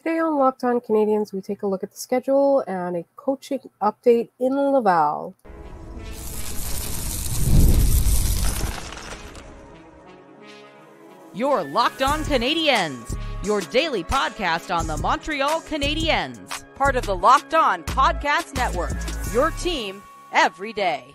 Today on Locked On Canadiens, we take a look at the schedule and a coaching update in Laval. You're Locked On Canadiens, your daily podcast on the Montreal Canadiens, part of the Locked On Podcast Network, your team every day.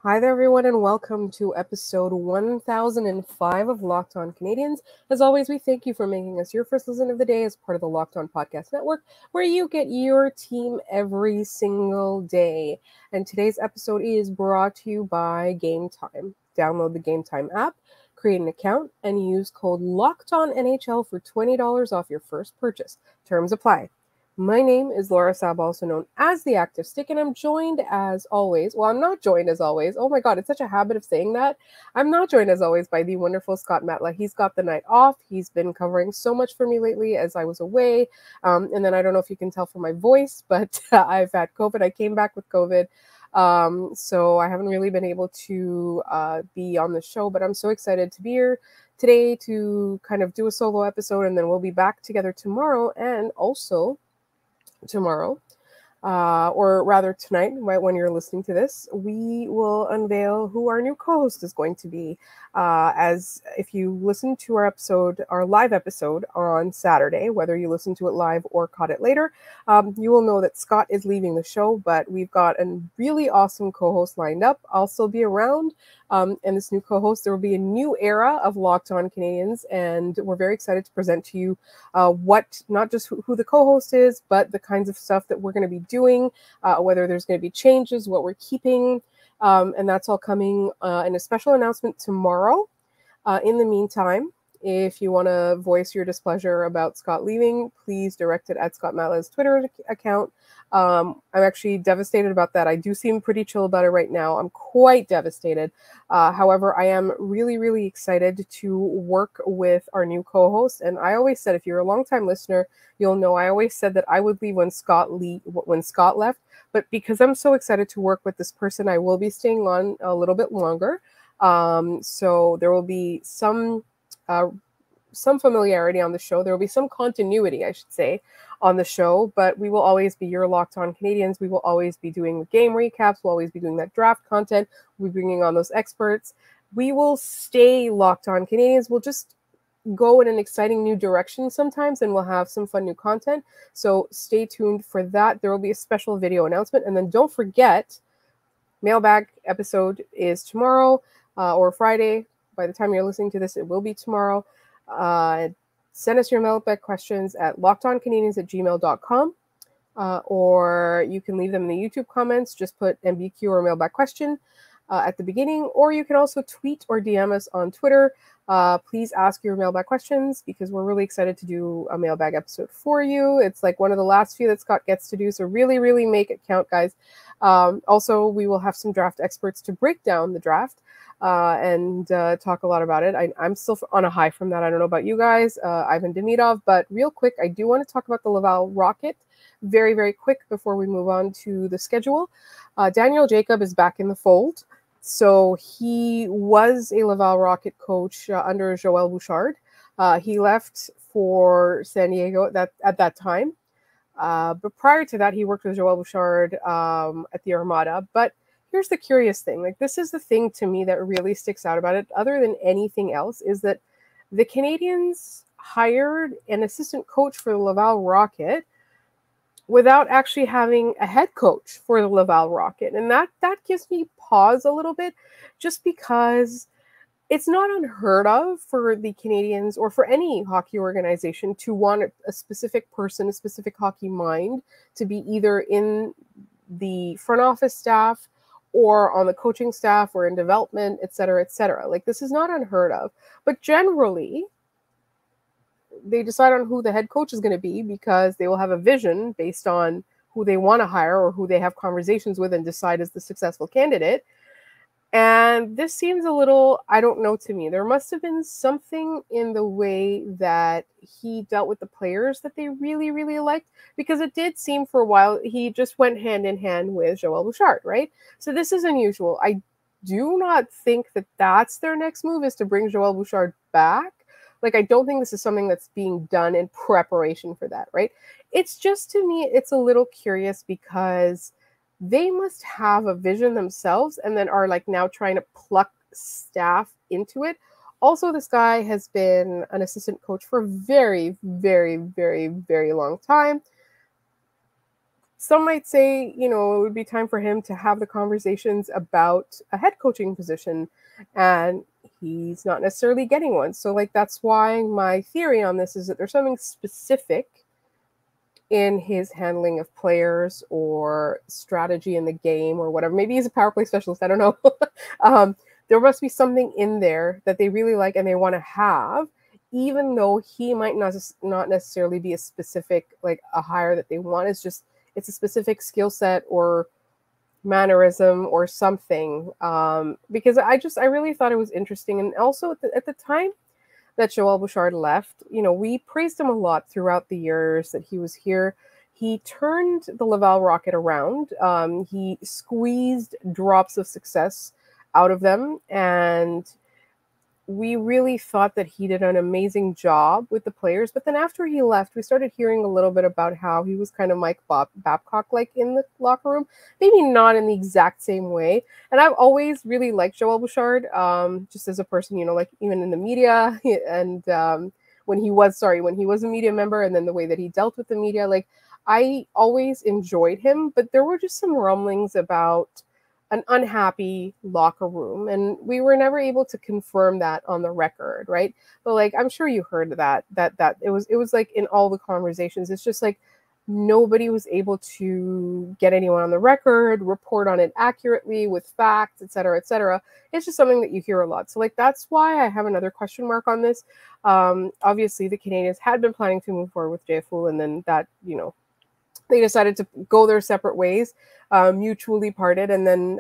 Hi there, everyone, and welcome to episode 1005 of Locked On Canadiens. As always, we thank you for making us your first listen of the day as part of the Locked On Podcast Network, where you get your team every single day. And today's episode is brought to you by Gametime. Download the Gametime app, create an account, and use code LOCKEDONNHL for $20 off your first purchase. Terms apply. My name is Laura Sab, also known as The Active Stick, and I'm joined as always. Well, I'm not joined as always. Oh my God, it's such a habit of saying that. I'm not joined as always by the wonderful Scott Matla. He's got the night off. He's been covering so much for me lately as I was away. And then I don't know if you can tell from my voice, but I've had COVID. I came back with COVID. So I haven't really been able to be on the show, but I'm so excited to be here today to kind of do a solo episode, and then we'll be back together tomorrow, and also tomorrow, or rather tonight, right when you're listening to this, we will unveil who our new co-host is going to be. As if you listen to our live episode on Saturday, whether you listen to it live or caught it later, you will know that Scott is leaving the show, but we've got a really awesome co-host lined up. I'll still be around. And this new co-host, there will be a new era of Locked On Canadiens, and we're very excited to present to you not just who the co-host is, but the kinds of stuff that we're going to be doing, whether there's going to be changes, what we're keeping, and that's all coming in a special announcement tomorrow. In the meantime, if you want to voice your displeasure about Scott leaving, please direct it at Scott Matla's Twitter account. I'm actually devastated about that. I do seem pretty chill about it right now. I'm quite devastated. However, I am really, really excited to work with our new co-host. And I always said, if you're a longtime listener, you'll know I always said that I would leave when Scott left. But because I'm so excited to work with this person, I will be staying on a little bit longer. So there will be some familiarity on the show. There will be some continuity, I should say, on the show, but we will always be your Locked On Canadiens. We will always be doing the game recaps. We'll always be doing that draft content. We'll be bringing on those experts. We will stay Locked On Canadiens. We'll just go in an exciting new direction sometimes, and we'll have some fun new content. So stay tuned for that. There will be a special video announcement. And then don't forget, mailbag episode is tomorrow or Friday. By the time you're listening to this, it will be tomorrow. Send us your mailbag questions at lockedoncanadiens@gmail.com, or you can leave them in the YouTube comments. Just put MBQ or mailbag question at the beginning, or you can also tweet or DM us on Twitter. Please ask your mailbag questions, because we're really excited to do a mailbag episode for you. It's like one of the last few that Scott gets to do, so really, really make it count, guys. Also, we will have some draft experts to break down the draft and talk a lot about it. I'm still on a high from that. I don't know about you guys, Ivan Demidov, but real quick, I do want to talk about the Laval Rocket very, very quick before we move on to the schedule. Daniel Jacob is back in the fold. So he was a Laval Rocket coach under Joël Bouchard. He left for San Diego at that time. But prior to that, he worked with Joël Bouchard at the Armada. But here's the curious thing. Like, this is the thing to me that really sticks out about it, other than anything else, is that the Canadiens hired an assistant coach for the Laval Rocket without actually having a head coach for the Laval Rocket. And that gives me pause a little bit, just because it's not unheard of for the Canadiens or for any hockey organization to want a specific person, a specific hockey mind, to be either in the front office staff or on the coaching staff or in development, et cetera, et cetera. Like, this is not unheard of. But generally, they decide on who the head coach is going to be because they will have a vision based on who they want to hire or who they have conversations with and decide is the successful candidate. And this seems a little, I don't know, to me. There must have been something in the way that he dealt with the players that they really, really liked, because it did seem for a while he just went hand in hand with Joël Bouchard, right? So this is unusual. I do not think that that's their next move, is to bring Joël Bouchard back. Like, I don't think this is something that's being done in preparation for that, right? It's just, to me, it's a little curious because they must have a vision themselves and then are like now trying to pluck staff into it. Also, this guy has been an assistant coach for a very, very, very, very long time. Some might say, it would be time for him to have the conversations about a head coaching position, and he's not necessarily getting one. So, like, that's why my theory on this is that there's something specific in his handling of players or strategy in the game or whatever. Maybe he's a power play specialist. I don't know. There must be something in there that they really like and they want to have, even though he might not necessarily be a specific, like a hire that they want. It's a specific skill set or mannerism or something. Because I really thought it was interesting. And also at the time that Joel Bouchard left, we praised him a lot throughout the years that he was here. He turned the Laval Rocket around. He squeezed drops of success out of them, and we really thought that he did an amazing job with the players. But then after he left, we started hearing a little bit about how he was kind of Mike Babcock-like in the locker room. Maybe not in the exact same way. And I've always really liked Joel Bouchard, just as a person, like even in the media and when he was a media member, and then the way that he dealt with the media, like I always enjoyed him. But there were just some rumblings about an unhappy locker room, and we were never able to confirm that on the record, right? But like, I'm sure you heard that it was like in all the conversations, it's just like nobody was able to get anyone on the record, report on it accurately with facts, etc., etc. It's just something that you hear a lot. So like, that's why I have another question mark on this. Obviously the Canadiens had been planning to move forward with JFU, and then that, they decided to go their separate ways, mutually parted. And then,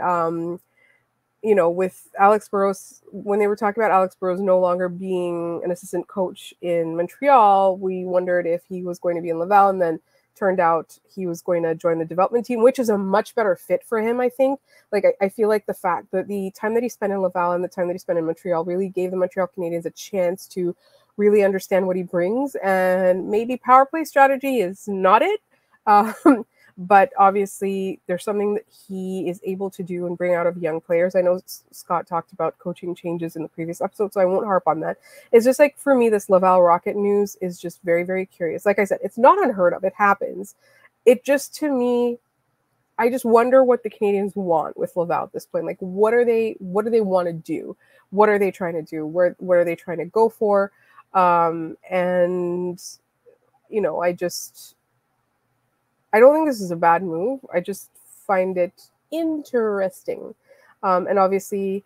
with Alex Burrows, when they were talking about Alex Burrows no longer being an assistant coach in Montreal, we wondered if he was going to be in Laval, and then turned out he was going to join the development team, which is a much better fit for him, I think. Like, I feel like the fact that the time that he spent in Laval and the time that he spent in Montreal really gave the Montreal Canadiens a chance to really understand what he brings. And maybe power play strategy is not it. But obviously there's something that he is able to do and bring out of young players. I know Scott talked about coaching changes in the previous episode, so I won't harp on that. It's just like, for me, this Laval Rocket news is just very, very curious. Like I said, it's not unheard of. It happens. It just, to me, I just wonder what the Canadiens want with Laval at this point. Like, what do they want to do? What are they trying to do? Where are they trying to go for? And I don't think this is a bad move. I just find it interesting. And obviously,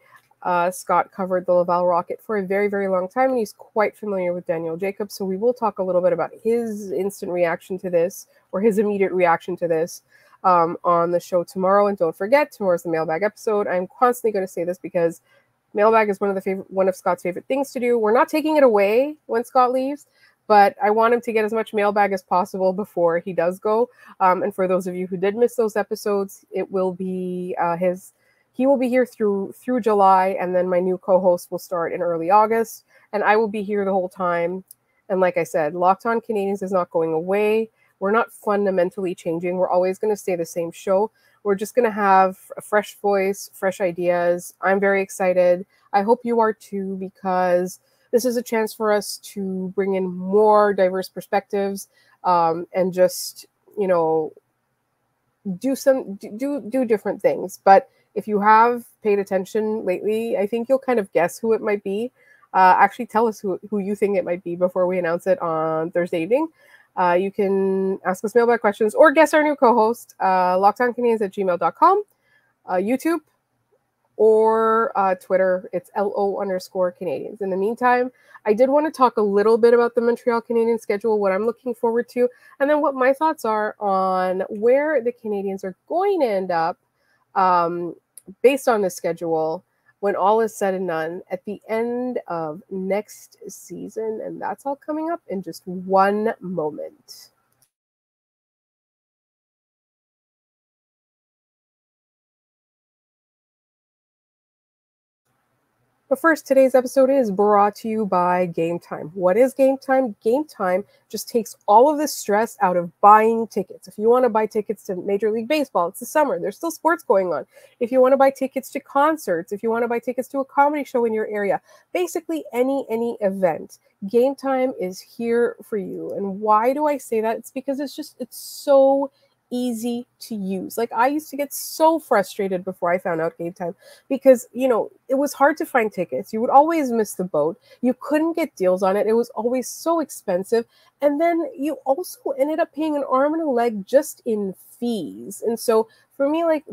Scott covered the Laval Rocket for a very, very long time, and he's quite familiar with Daniel Jacobs. So we will talk a little bit about his instant reaction to this, or his immediate reaction to this, on the show tomorrow. And don't forget, tomorrow's the mailbag episode. I'm constantly going to say this because mailbag is one of Scott's favorite things to do. We're not taking it away when Scott leaves, but I want him to get as much mailbag as possible before he does go. And for those of you who did miss those episodes, it will be he will be here through July, and then my new co-host will start in early August, and I will be here the whole time. And like I said, Locked On Canadiens is not going away. We're not fundamentally changing. We're always going to stay the same show. We're just going to have a fresh voice, fresh ideas. I'm very excited. I hope you are too, because this is a chance for us to bring in more diverse perspectives, and just, do different things. But if you have paid attention lately, I think you'll kind of guess who it might be. Actually, tell us who you think it might be before we announce it on Thursday evening. You can ask us mailbag questions or guess our new co-host, lockedoncanadiens@gmail.com, YouTube, or Twitter. It's LO_Canadiens. In the meantime, I did want to talk a little bit about the Montreal Canadiens schedule, what I'm looking forward to, and then what my thoughts are on where the Canadiens are going to end up, based on the schedule, when all is said and done at the end of next season. And that's all coming up in just one moment. But first, today's episode is brought to you by Gametime. What is Gametime? Gametime just takes all of the stress out of buying tickets. If you want to buy tickets to Major League Baseball, it's the summer. There's still sports going on. If you want to buy tickets to concerts, if you want to buy tickets to a comedy show in your area, basically any event, Gametime is here for you. And why do I say that? It's because it's so easy to use. Like, I used to get so frustrated before I found out Gametime because, it was hard to find tickets. You would always miss the boat. You couldn't get deals on it. It was always so expensive. And then you also ended up paying an arm and a leg just in fees. And so for me, like,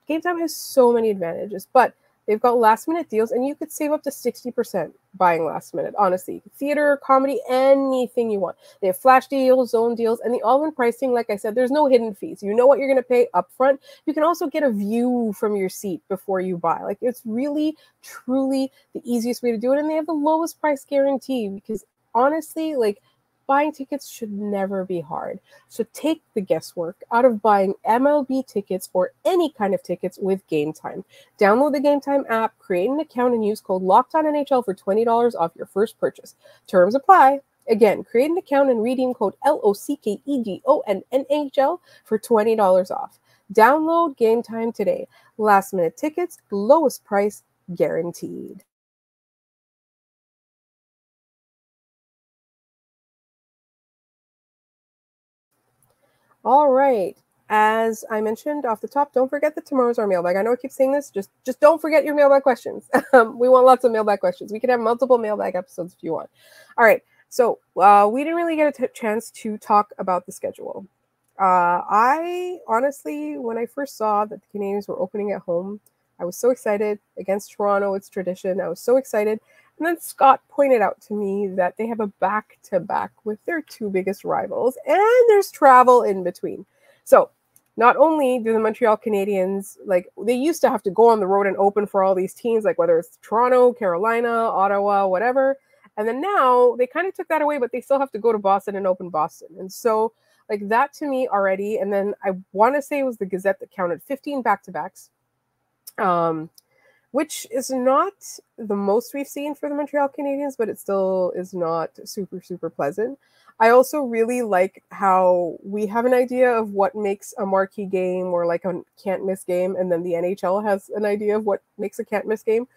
Gametime has so many advantages, but they've got last minute deals, and you could save up to 60% buying last minute. Honestly, theater, comedy, anything you want. They have flash deals, zone deals, and the all-in pricing. Like I said, there's no hidden fees. You know what you're going to pay up front. You can also get a view from your seat before you buy. Like, it's really, truly the easiest way to do it. And they have the lowest price guarantee because honestly, like, buying tickets should never be hard. So take the guesswork out of buying MLB tickets or any kind of tickets with Gametime. Download the Gametime app, create an account, and use code LOCKEDONNHL for $20 off your first purchase. Terms apply. Again, create an account and redeem code LOCKEDONNHL for $20 off. Download Gametime today. Last minute tickets, lowest price guaranteed. All right. As I mentioned off the top, don't forget that tomorrow's our mailbag. I know I keep saying this. Just don't forget your mailbag questions. We want lots of mailbag questions. We can have multiple mailbag episodes if you want. All right. So we didn't really get a chance to talk about the schedule. I honestly, when I first saw that the Canadiens were opening at home, I was so excited. Against Toronto, it's tradition. I was so excited. And then Scott pointed out to me that they have a back-to-back with their two biggest rivals, and there's travel in between. So not only do the Montreal Canadiens, like, they used to have to go on the road and open for all these teams, like whether it's Toronto, Carolina, Ottawa, whatever. And then now they kind of took that away, but they still have to go to Boston and open Boston. And so, like, that to me already, and then I want to say it was the Gazette that counted 15 back-to-backs. Which is not the most we've seen for the Montreal Canadiens, but it still is not super, super pleasant. I also really like how we have an idea of what makes a marquee game or like a can't-miss game, and then the NHL has an idea of what makes a can't-miss game.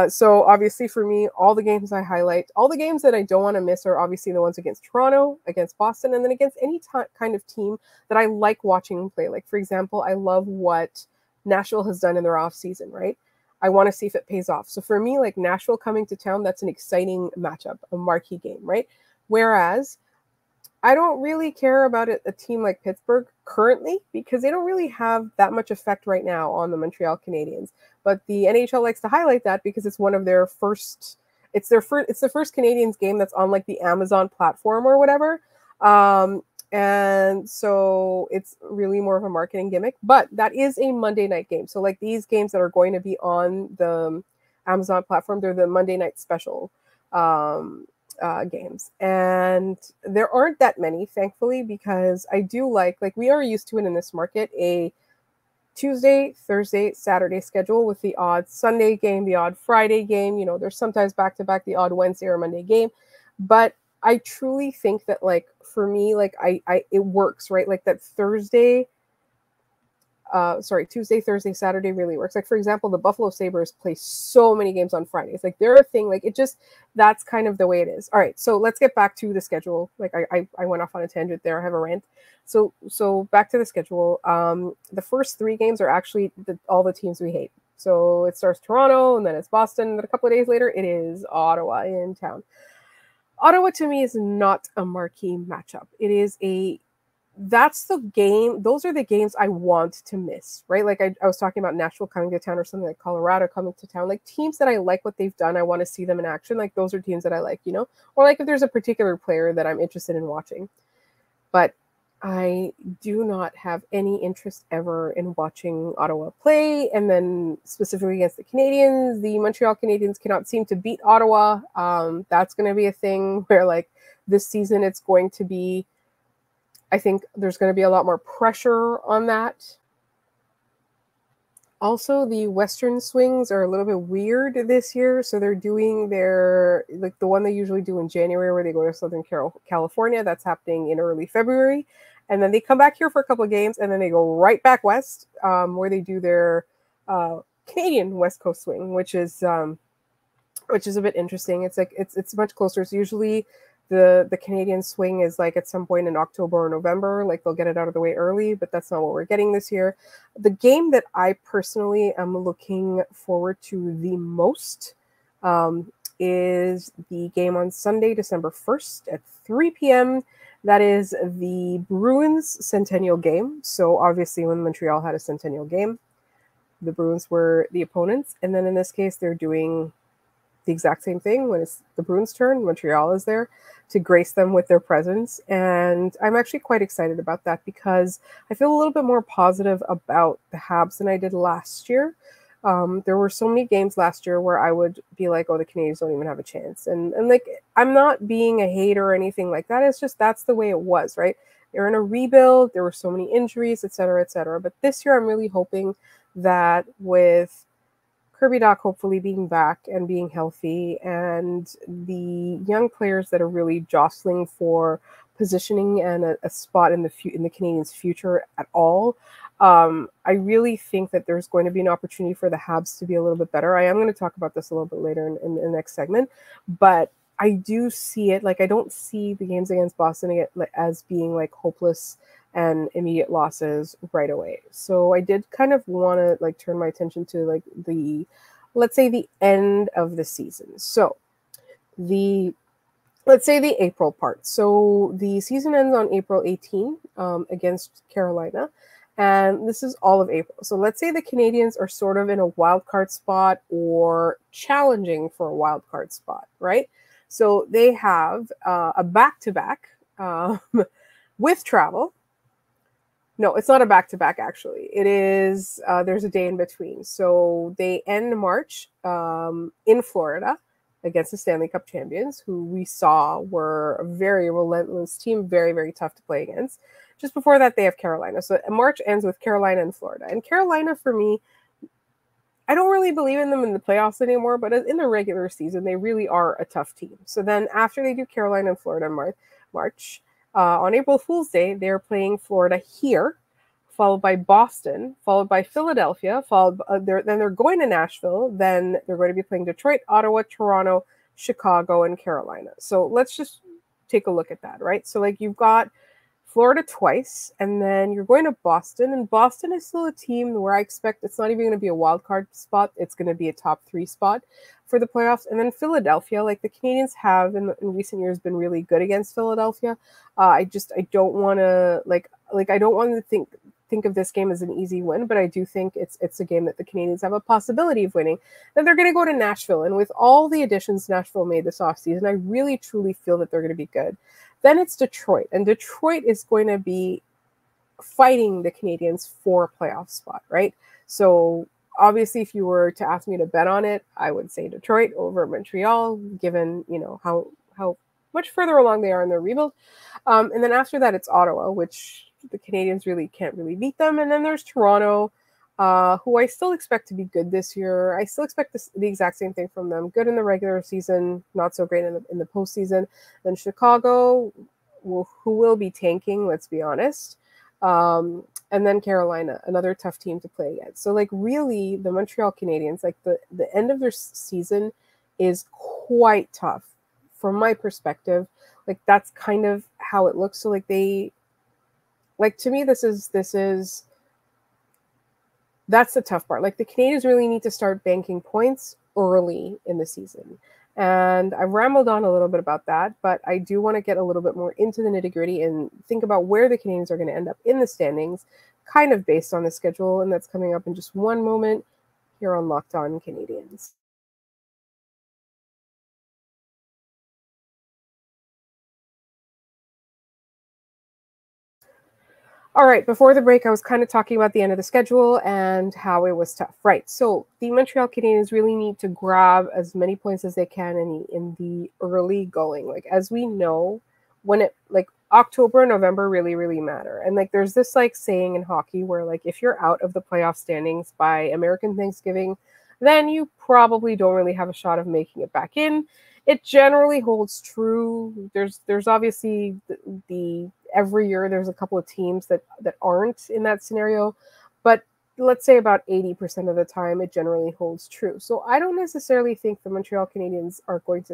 So obviously for me, all the games I highlight, all the games that I don't want to miss are obviously the ones against Toronto, against Boston, and then against any kind of team that I like watching play. Like, for example, I love what Nashville has done in their off-season, right? I want to see if it pays off. So for me, like, Nashville coming to town, that's an exciting matchup, a marquee game, right? Whereas I don't really care about a team like Pittsburgh currently because they don't really have that much effect right now on the Montreal Canadiens. But the NHL likes to highlight that because it's one of their first, it's the first Canadiens game that's on like the Amazon platform or whatever. And so it's really more of a marketing gimmick, but that is a Monday night game. So like these games that are going to be on the Amazon platform, they're the Monday night special games. And there aren't that many, thankfully, because I do like we are used to it in this market, a Tuesday, Thursday, Saturday schedule with the odd Sunday game, the odd Friday game. You know, there's sometimes back-to-back, the odd Wednesday or Monday game. But I truly think that, like, for me, like, it works, right? Like that Tuesday, Thursday, Saturday really works. Like, for example, the Buffalo Sabres play so many games on Fridays. Like, they're a thing. Like, that's kind of the way it is. All right, so let's get back to the schedule. Like, I went off on a tangent there. I have a rant. So back to the schedule. The first three games are actually all the teams we hate. So it starts Toronto, and then it's Boston, and then a couple of days later, it is Ottawa in town. Ottawa, to me, is not a marquee matchup. That's the game. Those are the games I want to miss, right? Like I was talking about Nashville coming to town or something like Colorado coming to town. Like teams that I like what they've done, I want to see them in action. Like those are teams that I like, you know? Or like if there's a particular player that I'm interested in watching. But I do not have any interest ever in watching Ottawa play. And then specifically against the Canadiens, the Montreal Canadiens cannot seem to beat Ottawa. That's going to be a thing where, like, this season it's going to be, I think there's going to be a lot more pressure on that. Also, the Western swings are a little bit weird this year. So they're doing their, like the one they usually do in January where they go to Southern California. That's happening in early February. And then they come back here for a couple of games and then they go right back west where they do their Canadian West Coast swing, which is a bit interesting. It's like, it's much closer. It's usually the Canadian swing is like at some point in October or November, like they'll get it out of the way early, but that's not what we're getting this year. The game that I personally am looking forward to the most is the game on Sunday, December 1st at 3 p.m. That is the Bruins Centennial game. So obviously when Montreal had a Centennial game, the Bruins were the opponents. And then in this case, they're doing the exact same thing. When it's the Bruins' turn, Montreal is there to grace them with their presence. And I'm actually quite excited about that because I feel a little bit more positive about the Habs than I did last year. There were so many games last year where I would be like, oh, the Canadiens don't even have a chance. And like, I'm not being a hater or anything like that. It's just that's the way it was, right? They're in a rebuild. There were so many injuries, et cetera, et cetera. But this year, I'm really hoping that with Kirby Dach hopefully being back and being healthy, and the young players that are really jostling for positioning and a spot in the Canadiens' future at all, I really think that there's going to be an opportunity for the Habs to be a little bit better. I am going to talk about this a little bit later in the next segment, but I do see it, like I don't see the games against Boston as being like hopeless and immediate losses right away. So I did kind of want to like turn my attention to like let's say the end of the season. So let's say the April part. So the season ends on April 18 against Carolina. And this is all of April. So let's say the Canadiens are sort of in a wild card spot or challenging for a wild card spot, right? So they have a back-to-back with travel. No, it's not a back-to-back, actually. It is, there's a day in between. So they end March in Florida against the Stanley Cup champions, who we saw were a very relentless team, very, very tough to play against. Just before that, they have Carolina. So March ends with Carolina and Florida. And Carolina, for me, I don't really believe in them in the playoffs anymore, but in the regular season, they really are a tough team. So then after they do Carolina and Florida in March, on April Fool's Day, they're playing Florida here, followed by Boston, followed by Philadelphia, then they're going to Nashville, then they're going to be playing Detroit, Ottawa, Toronto, Chicago, and Carolina. So let's just take a look at that, right? So like you've got Florida twice, and then you're going to Boston, and Boston is still a team where I expect it's not even going to be a wild card spot. It's going to be a top 3 spot for the playoffs. And then Philadelphia, like the Canadiens have in recent years been really good against Philadelphia. I don't want to I don't want to think of this game as an easy win, but I do think it's a game that the Canadiens have a possibility of winning. Then they're going to go to Nashville, and with all the additions Nashville made this offseason, I really truly feel that they're going to be good. Then it's Detroit, and Detroit is going to be fighting the Canadiens for a playoff spot, right? So obviously, if you were to ask me to bet on it, I would say Detroit over Montreal, given how much further along they are in their rebuild. And then after that, it's Ottawa, which the Canadiens really can't really beat them. And then there's Toronto, who I still expect to be good this year. I still expect the exact same thing from them. Good in the regular season, not so great in the postseason. Then Chicago, who will be tanking, let's be honest. And then Carolina, another tough team to play against. So like really the Montreal Canadiens, like the end of their season is quite tough from my perspective. Like that's kind of how it looks. So like to me, that's the tough part. Like the Canadiens really need to start banking points early in the season. And I've rambled on a little bit about that, but I do want to get a little bit more into the nitty-gritty and think about where the Canadiens are going to end up in the standings, kind of based on the schedule. And that's coming up in just one moment here on Locked On Canadiens. All right, before the break, I was kind of talking about the end of the schedule and how it was tough. Right, so the Montreal Canadiens really need to grab as many points as they can in the early going. Like, as we know, when it like October and November really, really matter. And like there's this like saying in hockey where like if you're out of the playoff standings by American Thanksgiving, then you probably don't really have a shot of making it back in. It generally holds true. There's obviously the every year there's a couple of teams that aren't in that scenario, but let's say about 80% of the time it generally holds true. So I don't necessarily think the Montreal Canadiens are going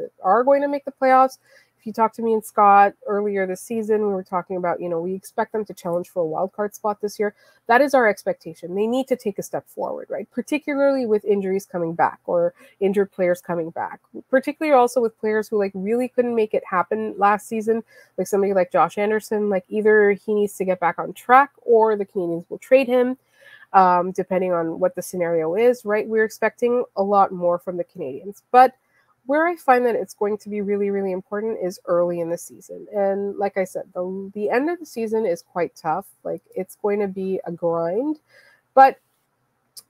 to make the playoffs. If you talked to me and Scott earlier this season, we were talking about, we expect them to challenge for a wild card spot this year. That is our expectation. They need to take a step forward, right? Particularly with injuries coming back or injured players coming back. Particularly also with players who like really couldn't make it happen last season, like somebody like Josh Anderson. Like either he needs to get back on track or the Canadiens will trade him. Depending on what the scenario is, right? We're expecting a lot more from the Canadiens. But where I find that it's going to be really, really important is early in the season. And like I said, the end of the season is quite tough. Like it's going to be a grind. But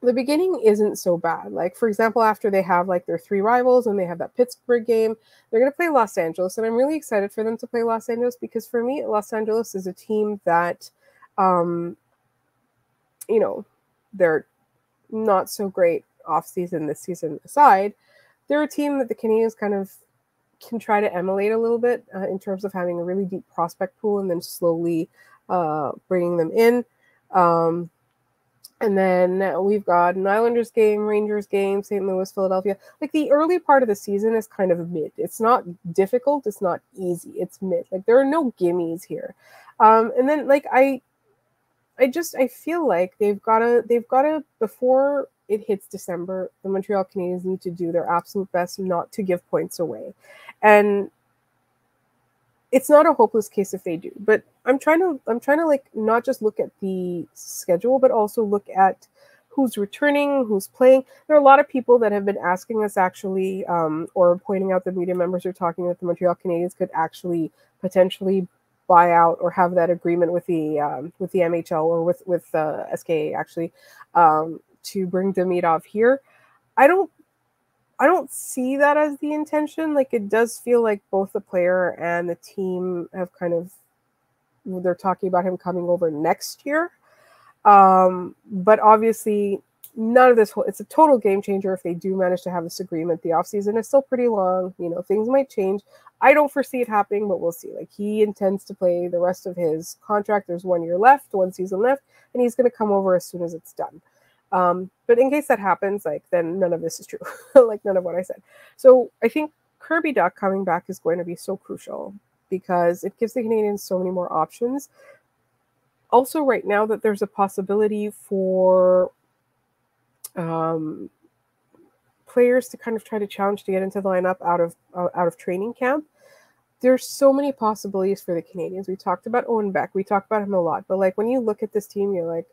the beginning isn't so bad. Like, for example, after they have like their 3 rivals and they have that Pittsburgh game, they're going to play Los Angeles. And I'm really excited for them to play Los Angeles because for me, Los Angeles is a team that, they're not so great off season this season aside. They're a team that the Canadiens kind of can try to emulate a little bit in terms of having a really deep prospect pool and then slowly bringing them in. And then we've got an Islanders game, Rangers game, St. Louis, Philadelphia. Like the early part of the season is kind of mid. It's not difficult. It's not easy. It's mid. Like there are no gimmies here. And then like I feel like they've got to before it hits December, the Montreal Canadiens need to do their absolute best not to give points away. And it's not a hopeless case if they do, but I'm trying to like not just look at the schedule, but also look at who's returning, who's playing. There are a lot of people that have been asking us actually, or pointing out that media members are talking that the Montreal Canadiens could actually potentially buy out or have that agreement with the MHL or with SKA actually to bring Demidov here. I don't see that as the intention. Like it does feel like both the player and the team have they're talking about him coming over next year. But obviously none of this it's a total game changer if they do manage to have this agreement. The offseason is still pretty long. Things might change. I don't foresee it happening, but we'll see. Like he intends to play the rest of his contract. There's 1 year left, 1 season left, and he's going to come over as soon as it's done. But in case that happens, like then none of this is true. Like none of what I said. So I think Kirby Duck coming back is going to be so crucial because it gives the Canadiens so many more options. Also, right now that there's a possibility for players to kind of try to challenge to get into the lineup out of training camp. There's so many possibilities for the Canadiens. We talked about Owen Beck. We talked about him a lot. But like when you look at this team, you're like,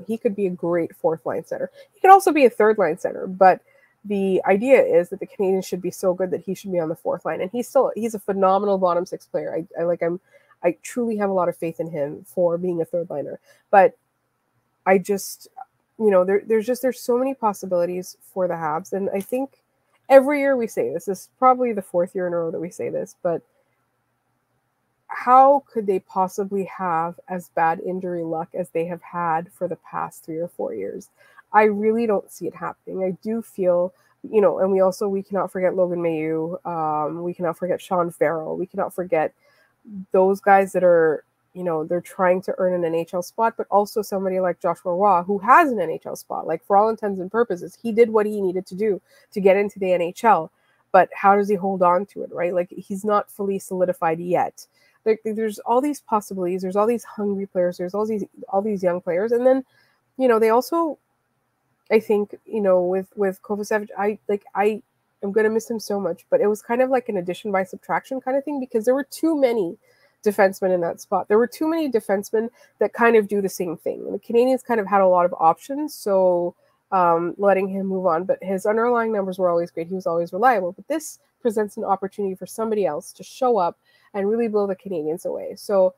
he could be a great 4th line center. He could also be a 3rd line center. But the idea is that the Canadiens should be so good that he should be on the 4th line. And he's a phenomenal bottom 6 player. I truly have a lot of faith in him for being a 3rd liner. But I just, there's so many possibilities for the Habs. And I think every year we say this is probably the 4th year in a row that we say this, but how could they possibly have as bad injury luck as they have had for the past 3 or 4 years? I really don't see it happening. I do feel, and we cannot forget Logan Mailloux. We cannot forget Sean Farrell. We cannot forget those guys that are, they're trying to earn an NHL spot, but also somebody like Joshua Roy, who has an NHL spot. Like for all intents and purposes, he did what he needed to do to get into the NHL. But how does he hold on to it, right? Like he's not fully solidified yet. There's all these possibilities. There's all these hungry players. There's all these young players, and then, they also, I think, with Kovacevic, I am gonna miss him so much. But it was kind of like an addition by subtraction kind of thing because there were too many defensemen in that spot. There were too many defensemen that kind of do the same thing. And the Canadiens kind of had a lot of options, so letting him move on. But his underlying numbers were always great. He was always reliable. But this presents an opportunity for somebody else to show up and really blow the Canadiens away. So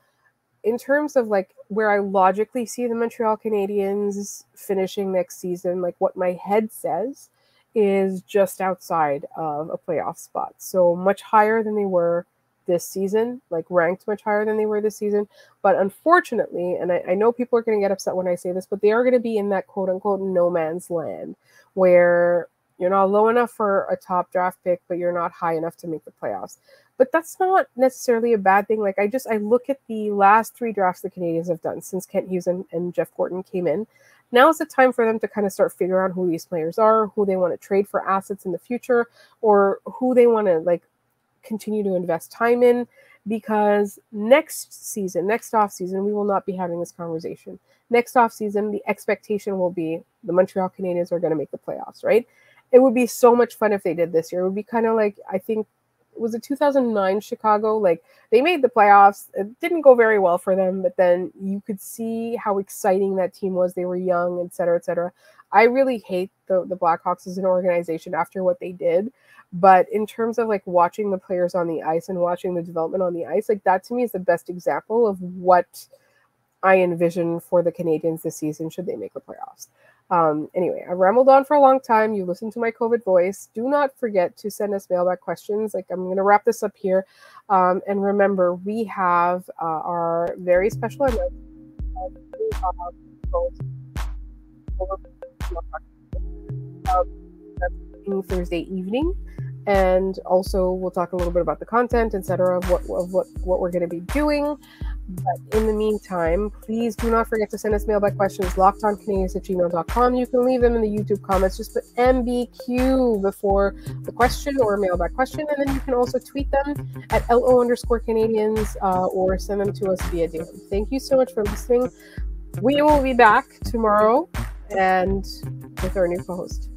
in terms of like where I logically see the Montreal Canadiens finishing next season, like what my head says is just outside of a playoff spot. So much higher than they were this season, like ranked much higher than they were this season. But unfortunately, and I know people are going to get upset when I say this, but they are going to be in that quote unquote no man's land where you're not low enough for a top draft pick, but you're not high enough to make the playoffs. But that's not necessarily a bad thing. Like I look at the last 3 drafts the Canadiens have done since Kent Hughes and Jeff Gorton came in. Now is the time for them to kind of start figuring out who these players are, who they want to trade for assets in the future, or who they want to like continue to invest time in, because next off season, we will not be having this conversation. Next off season, the expectation will be the Montreal Canadiens are going to make the playoffs, right? It would be so much fun if they did this year. It would be kind of like, I think, was it 2009 Chicago? Like they made the playoffs. It didn't go very well for them, but then you could see how exciting that team was. They were young, et cetera, et cetera. I really hate the Blackhawks as an organization after what they did. But in terms of like watching the players on the ice and watching the development on the ice, like that to me is the best example of what I envision for the Canadiens this season should they make the playoffs. Anyway, I rambled on for a long time. You listened to my COVID voice. Do not forget to send us mailbag questions. Like I'm going to wrap this up here. And remember, we have our very special announcement. That's Thursday evening. And also we'll talk a little bit about the content, etc., of what we're going to be doing. But in the meantime, please do not forget to send us mailbag questions, lockedoncanadiens@gmail.com. You can leave them in the YouTube comments. Just put MBQ before the question or mailbag question, and then you can also tweet them at LO_Canadiens or send them to us via DM. Thank you so much for listening. We will be back tomorrow and with our new co-host.